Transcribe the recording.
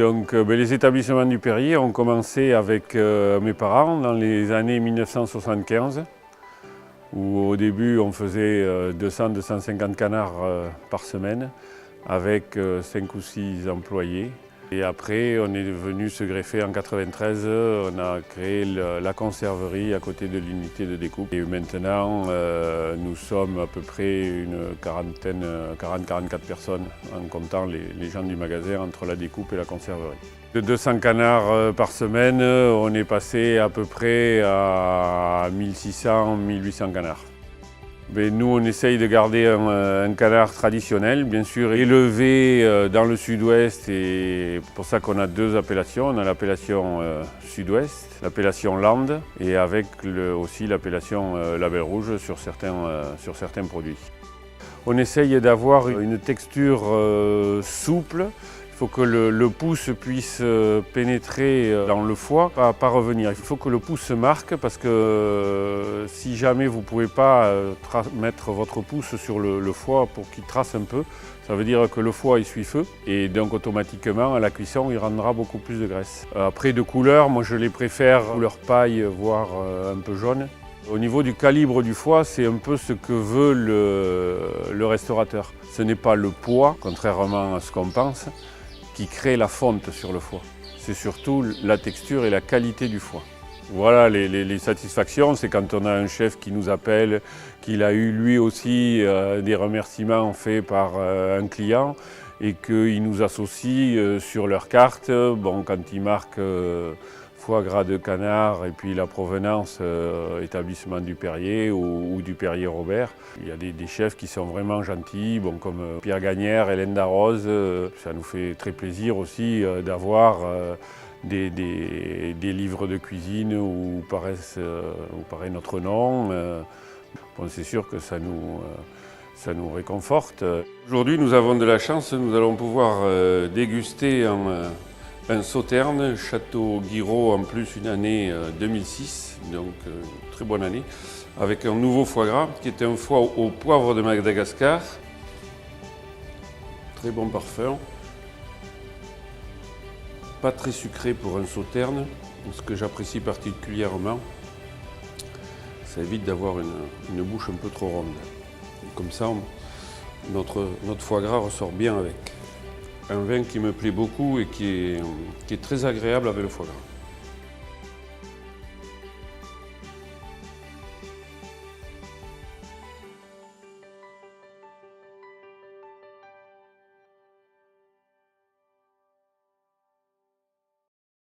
Les établissements du Perrier ont commencé avec mes parents dans les années 1975, où au début on faisait 200-250 canards par semaine avec 5 ou 6 employés. Et après on est venu se greffer en 1993, on a créé la conserverie à côté de l'unité de découpe. Et maintenant nous sommes à peu près une quarantaine, 40-44 personnes en comptant les gens du magasin entre la découpe et la conserverie. De 200 canards par semaine, on est passé à peu près à 1600-1800 canards. Mais nous, on essaye de garder un canard traditionnel, bien sûr, élevé dans le sud-ouest, et pour ça qu'on a 2 appellations. On a l'appellation sud-ouest, l'appellation Land, et avec aussi l'appellation Label Rouge sur certains produits. On essaye d'avoir une texture souple. Il faut que le pouce puisse pénétrer dans le foie, pas revenir. Il faut que le pouce se marque parce que si jamais vous ne pouvez pas mettre votre pouce sur le foie pour qu'il trace un peu, ça veut dire que le foie il suit feu et donc automatiquement à la cuisson il rendra beaucoup plus de graisse. Après de couleur, moi je les préfère couleur paille, voire un peu jaune. Au niveau du calibre du foie, c'est un peu ce que veut le restaurateur. Ce n'est pas le poids, contrairement à ce qu'on pense, qui crée la fonte sur le foie. C'est surtout la texture et la qualité du foie. Voilà, les satisfactions, c'est quand on a un chef qui nous appelle, qu'il a eu lui aussi des remerciements faits par un client et qu'il nous associe sur leur carte. Bon, quand il marque foie gras de canard et puis la provenance établissement du Perrier ou du Perrier Robert. Il y a des chefs qui sont vraiment gentils, bon, comme Pierre Gagnère, Hélène Darroze. Ça nous fait très plaisir aussi d'avoir des livres de cuisine où paraît notre nom. Bon, c'est sûr que ça nous réconforte. Aujourd'hui, nous avons de la chance, nous allons pouvoir déguster un Sauterne, Château Guiraud en plus une année 2006, donc très bonne année, avec un nouveau foie gras qui est un foie au poivre de Madagascar. Très bon parfum, pas très sucré pour un Sauterne, ce que j'apprécie particulièrement. Ça évite d'avoir une bouche un peu trop ronde. Et comme ça, notre foie gras ressort bien avec. Un vin qui me plaît beaucoup et qui est très agréable avec le foie gras.